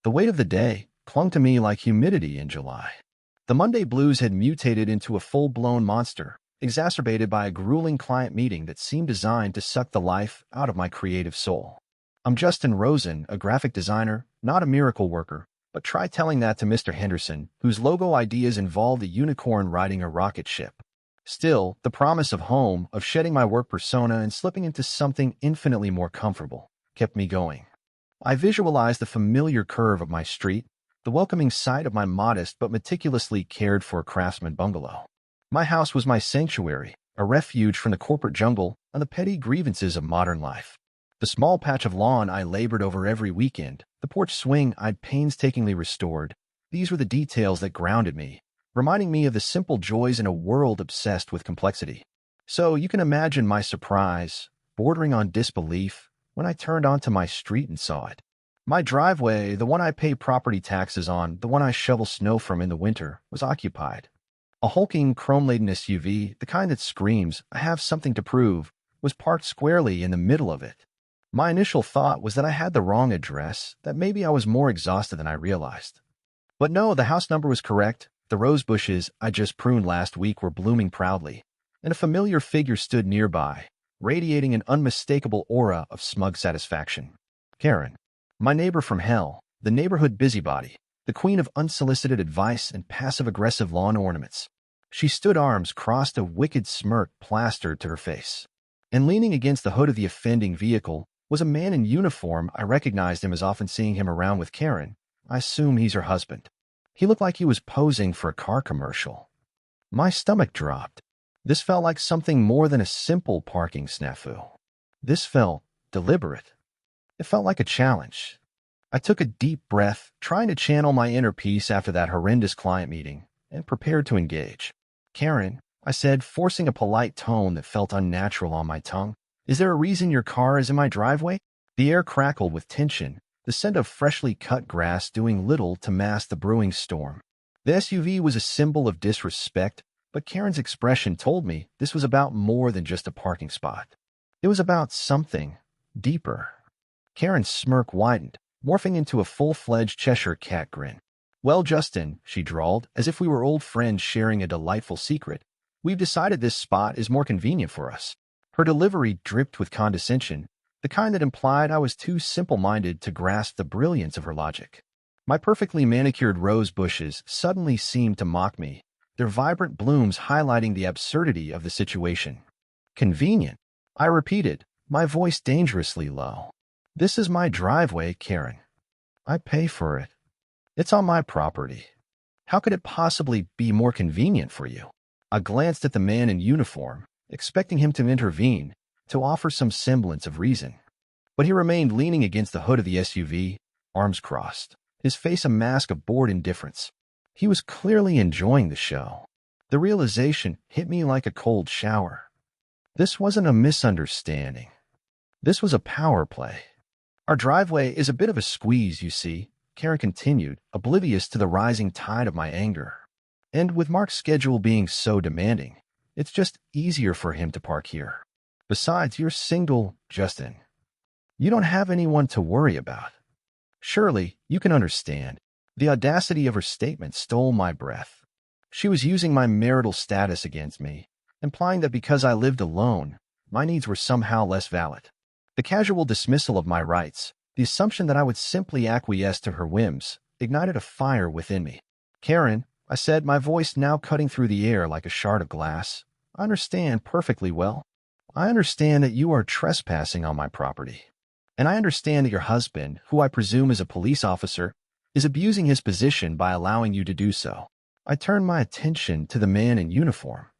The weight of the day clung to me like humidity in July. The Monday blues had mutated into a full-blown monster, exacerbated by a grueling client meeting that seemed designed to suck the life out of my creative soul. I'm Justin Rosen, a graphic designer, not a miracle worker, but try telling that to Mr. Henderson, whose logo ideas involved a unicorn riding a rocket ship. Still, the promise of home, of shedding my work persona and slipping into something infinitely more comfortable, kept me going. I visualized the familiar curve of my street, the welcoming sight of my modest but meticulously cared-for craftsman bungalow. My house was my sanctuary, a refuge from the corporate jungle and the petty grievances of modern life. The small patch of lawn I labored over every weekend, the porch swing I'd painstakingly restored, these were the details that grounded me, reminding me of the simple joys in a world obsessed with complexity. So you can imagine my surprise, bordering on disbelief, when I turned onto my street and saw it. My driveway, the one I pay property taxes on, the one I shovel snow from in the winter, was occupied. A hulking, chrome-laden SUV, the kind that screams, "I have something to prove," was parked squarely in the middle of it. My initial thought was that I had the wrong address, that maybe I was more exhausted than I realized. But no, the house number was correct. The rose bushes I just pruned last week were blooming proudly, and a familiar figure stood nearby, radiating an unmistakable aura of smug satisfaction. Karen, my neighbor from hell, the neighborhood busybody, the queen of unsolicited advice and passive-aggressive lawn ornaments. She stood arms crossed, a wicked smirk plastered to her face. And leaning against the hood of the offending vehicle was a man in uniform. I recognized him as often seeing him around with Karen. I assume he's her husband. He looked like he was posing for a car commercial. My stomach dropped. This felt like something more than a simple parking snafu. This felt deliberate. It felt like a challenge. I took a deep breath, trying to channel my inner peace after that horrendous client meeting, and prepared to engage. "Karen," I said, forcing a polite tone that felt unnatural on my tongue, "is there a reason your car is in my driveway?" The air crackled with tension, the scent of freshly cut grass doing little to mask the brewing storm. The SUV was a symbol of disrespect, but Karen's expression told me this was about more than just a parking spot. It was about something deeper. Karen's smirk widened, morphing into a full-fledged Cheshire cat grin. "Well, Justin," she drawled, as if we were old friends sharing a delightful secret, "we've decided this spot is more convenient for us." Her delivery dripped with condescension, the kind that implied I was too simple-minded to grasp the brilliance of her logic. My perfectly manicured rose bushes suddenly seemed to mock me, their vibrant blooms highlighting the absurdity of the situation. "Convenient," I repeated, my voice dangerously low. "This is my driveway, Karen. I pay for it. It's on my property. How could it possibly be more convenient for you?" I glanced at the man in uniform, expecting him to intervene, to offer some semblance of reason. But he remained leaning against the hood of the SUV, arms crossed, his face a mask of bored indifference. He was clearly enjoying the show. The realization hit me like a cold shower. This wasn't a misunderstanding. This was a power play. "Our driveway is a bit of a squeeze, you see," Karen continued, oblivious to the rising tide of my anger. "And with Mark's schedule being so demanding, it's just easier for him to park here. Besides, you're single, Justin. You don't have anyone to worry about. Surely, you can understand." The audacity of her statement stole my breath. She was using my marital status against me, implying that because I lived alone, my needs were somehow less valid. The casual dismissal of my rights, the assumption that I would simply acquiesce to her whims, ignited a fire within me. "Karen," I said, my voice now cutting through the air like a shard of glass, "I understand perfectly well. I understand that you are trespassing on my property. And I understand that your husband, who I presume is a police officer, is abusing his position by allowing you to do so." I turned my attention to the man in uniform.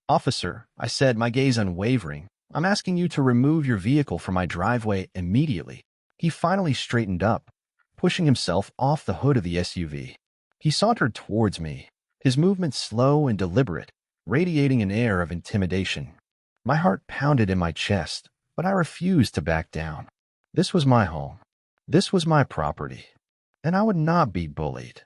"Officer," I said, my gaze unwavering, "I'm asking you to remove your vehicle from my driveway immediately." He finally straightened up, pushing himself off the hood of the SUV. He sauntered towards me, his movements slow and deliberate, radiating an air of intimidation. My heart pounded in my chest, but I refused to back down. This was my home. This was my property. And I would not be bullied.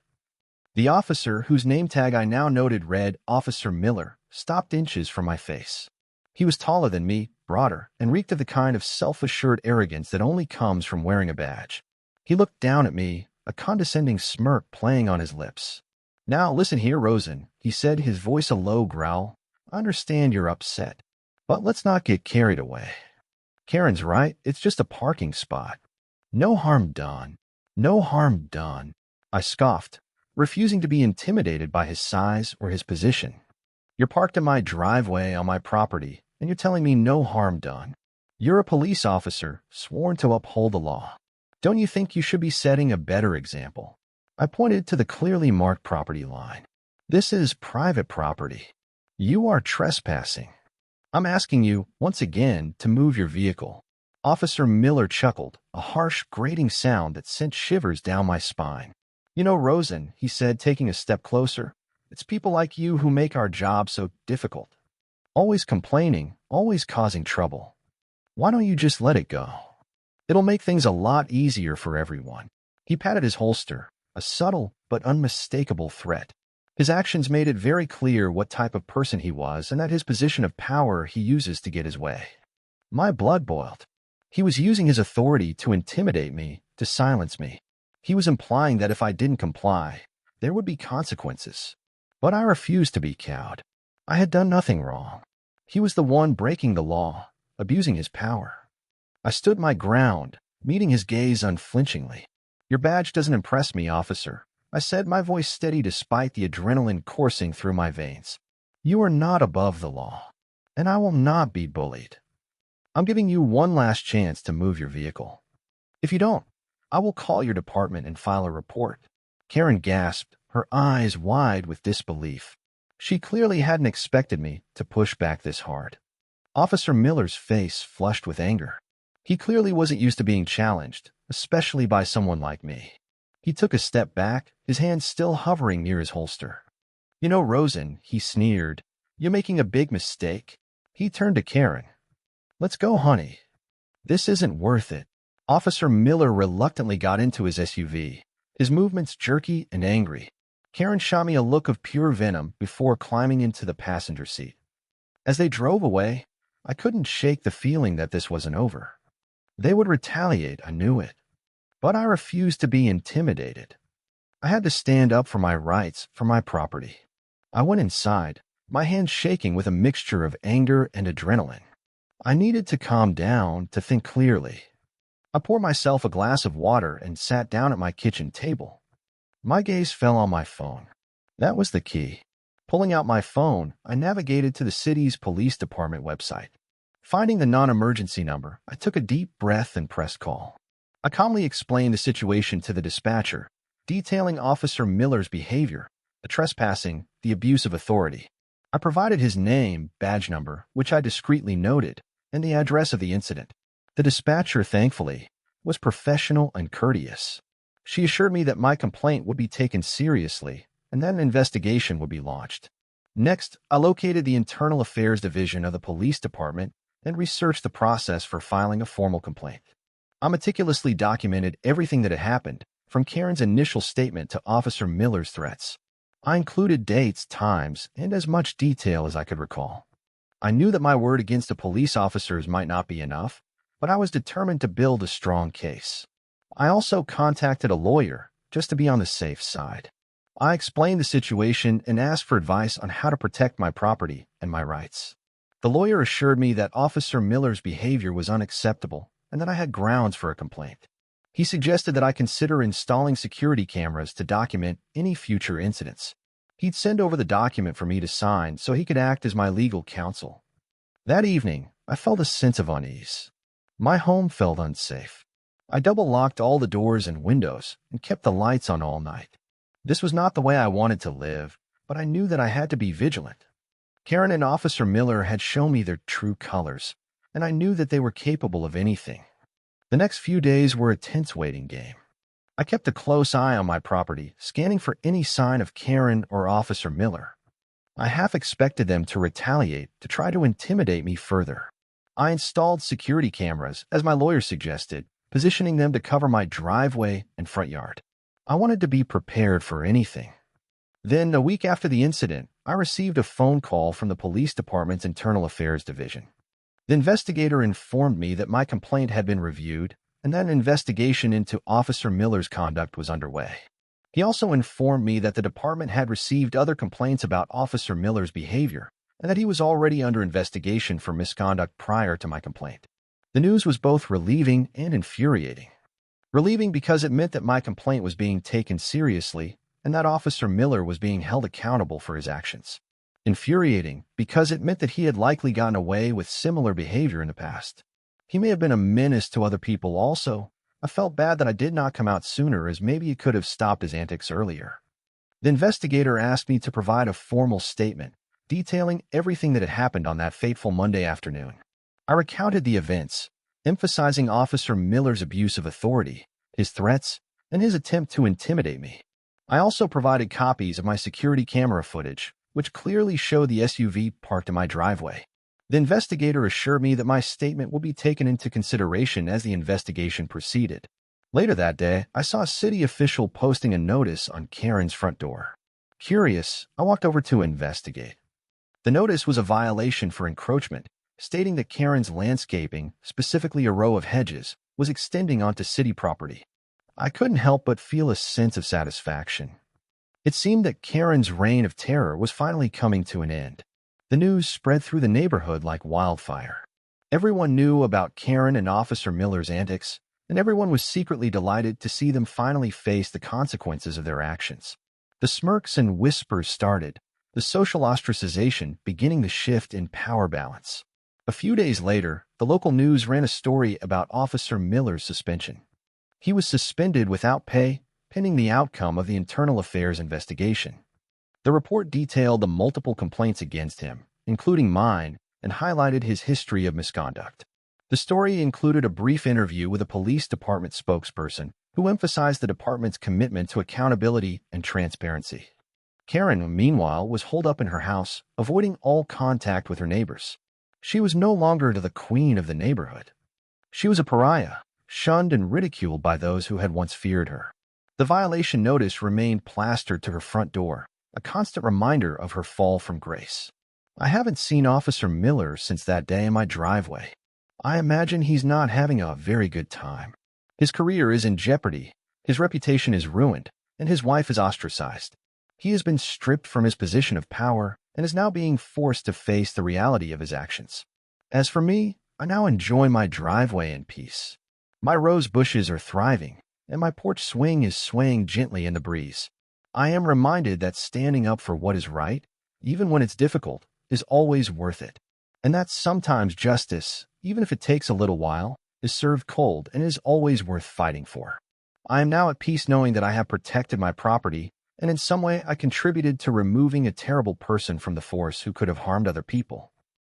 The officer, whose name tag I now noted read Officer Miller, stopped inches from my face. He was taller than me, broader, and reeked of the kind of self-assured arrogance that only comes from wearing a badge. He looked down at me, a condescending smirk playing on his lips. "Now listen here, Rosen," he said, his voice a low growl. "I understand you're upset, but let's not get carried away. Karen's right, it's just a parking spot. No harm done. No harm done." I scoffed, refusing to be intimidated by his size or his position. "You're parked in my driveway on my property, and you're telling me no harm done. You're a police officer, sworn to uphold the law. Don't you think you should be setting a better example?" I pointed to the clearly marked property line. "This is private property. You are trespassing. I'm asking you, once again, to move your vehicle." Officer Miller chuckled, a harsh, grating sound that sent shivers down my spine. "You know, Rosen," he said, taking a step closer, "it's people like you who make our job so difficult. Always complaining, always causing trouble. Why don't you just let it go? It'll make things a lot easier for everyone." He patted his holster, a subtle but unmistakable threat. His actions made it very clear what type of person he was and that his position of power he uses to get his way. My blood boiled. He was using his authority to intimidate me, to silence me. He was implying that if I didn't comply, there would be consequences. But I refused to be cowed. I had done nothing wrong. He was the one breaking the law, abusing his power. I stood my ground, meeting his gaze unflinchingly. "Your badge doesn't impress me, officer," I said, my voice steady despite the adrenaline coursing through my veins. "You are not above the law, and I will not be bullied. I'm giving you one last chance to move your vehicle. If you don't, I will call your department and file a report." Karen gasped, her eyes wide with disbelief. She clearly hadn't expected me to push back this hard. Officer Miller's face flushed with anger. He clearly wasn't used to being challenged, especially by someone like me. He took a step back, his hand still hovering near his holster. "You know, Rosen," he sneered, "you're making a big mistake." He turned to Karen. "Let's go, honey. This isn't worth it." Officer Miller reluctantly got into his SUV, his movements jerky and angry. Karen shot me a look of pure venom before climbing into the passenger seat. As they drove away, I couldn't shake the feeling that this wasn't over. They would retaliate, I knew it. But I refused to be intimidated. I had to stand up for my rights, for my property. I went inside, my hands shaking with a mixture of anger and adrenaline. I needed to calm down, to think clearly. I poured myself a glass of water and sat down at my kitchen table. My gaze fell on my phone. That was the key. Pulling out my phone, I navigated to the city's police department website. Finding the non-emergency number, I took a deep breath and pressed call. I calmly explained the situation to the dispatcher, detailing Officer Miller's behavior, the trespassing, the abuse of authority. I provided his name, badge number, which I discreetly noted, and the address of the incident. The dispatcher, thankfully, was professional and courteous. She assured me that my complaint would be taken seriously and that an investigation would be launched. Next, I located the Internal Affairs Division of the police department and researched the process for filing a formal complaint. I meticulously documented everything that had happened, from Karen's initial statement to Officer Miller's threats. I included dates, times, and as much detail as I could recall. I knew that my word against the police officers might not be enough, but I was determined to build a strong case. I also contacted a lawyer, just to be on the safe side. I explained the situation and asked for advice on how to protect my property and my rights. The lawyer assured me that Officer Miller's behavior was unacceptable and that I had grounds for a complaint. He suggested that I consider installing security cameras to document any future incidents. He'd send over the document for me to sign so he could act as my legal counsel. That evening, I felt a sense of unease. My home felt unsafe. I double-locked all the doors and windows and kept the lights on all night. This was not the way I wanted to live, but I knew that I had to be vigilant. Karen and Officer Miller had shown me their true colors, and I knew that they were capable of anything. The next few days were a tense waiting game. I kept a close eye on my property, scanning for any sign of Karen or Officer Miller. I half expected them to retaliate, to try to intimidate me further. I installed security cameras, as my lawyer suggested, positioning them to cover my driveway and front yard. I wanted to be prepared for anything. Then, a week after the incident, I received a phone call from the police department's Internal Affairs Division. The investigator informed me that my complaint had been reviewed and that an investigation into Officer Miller's conduct was underway. He also informed me that the department had received other complaints about Officer Miller's behavior and that he was already under investigation for misconduct prior to my complaint. The news was both relieving and infuriating. Relieving because it meant that my complaint was being taken seriously and that Officer Miller was being held accountable for his actions. Infuriating because it meant that he had likely gotten away with similar behavior in the past. He may have been a menace to other people also. I felt bad that I did not come out sooner, as maybe he could have stopped his antics earlier. The investigator asked me to provide a formal statement detailing everything that had happened on that fateful Monday afternoon. I recounted the events, emphasizing Officer Miller's abuse of authority, his threats, and his attempt to intimidate me. I also provided copies of my security camera footage, which clearly showed the SUV parked in my driveway. The investigator assured me that my statement will be taken into consideration as the investigation proceeded. Later that day, I saw a city official posting a notice on Karen's front door. Curious, I walked over to investigate. The notice was a violation for encroachment, stating that Karen's landscaping, specifically a row of hedges, was extending onto city property. I couldn't help but feel a sense of satisfaction. It seemed that Karen's reign of terror was finally coming to an end. The news spread through the neighborhood like wildfire. Everyone knew about Karen and Officer Miller's antics, and everyone was secretly delighted to see them finally face the consequences of their actions. The smirks and whispers started, the social ostracization beginning to shift in power balance. A few days later, the local news ran a story about Officer Miller's suspension. He was suspended without pay, pending the outcome of the internal affairs investigation. The report detailed the multiple complaints against him, including mine, and highlighted his history of misconduct. The story included a brief interview with a police department spokesperson who emphasized the department's commitment to accountability and transparency. Karen, meanwhile, was holed up in her house, avoiding all contact with her neighbors. She was no longer the queen of the neighborhood. She was a pariah, shunned and ridiculed by those who had once feared her. The violation notice remained plastered to her front door, a constant reminder of her fall from grace. I haven't seen Officer Miller since that day in my driveway. I imagine he's not having a very good time. His career is in jeopardy, his reputation is ruined, and his wife is ostracized. He has been stripped from his position of power and is now being forced to face the reality of his actions. As for me, I now enjoy my driveway in peace. My rose bushes are thriving, and my porch swing is swaying gently in the breeze. I am reminded that standing up for what is right, even when it's difficult, is always worth it. And that sometimes justice, even if it takes a little while, is served cold and is always worth fighting for. I am now at peace knowing that I have protected my property, and in some way I contributed to removing a terrible person from the force who could have harmed other people.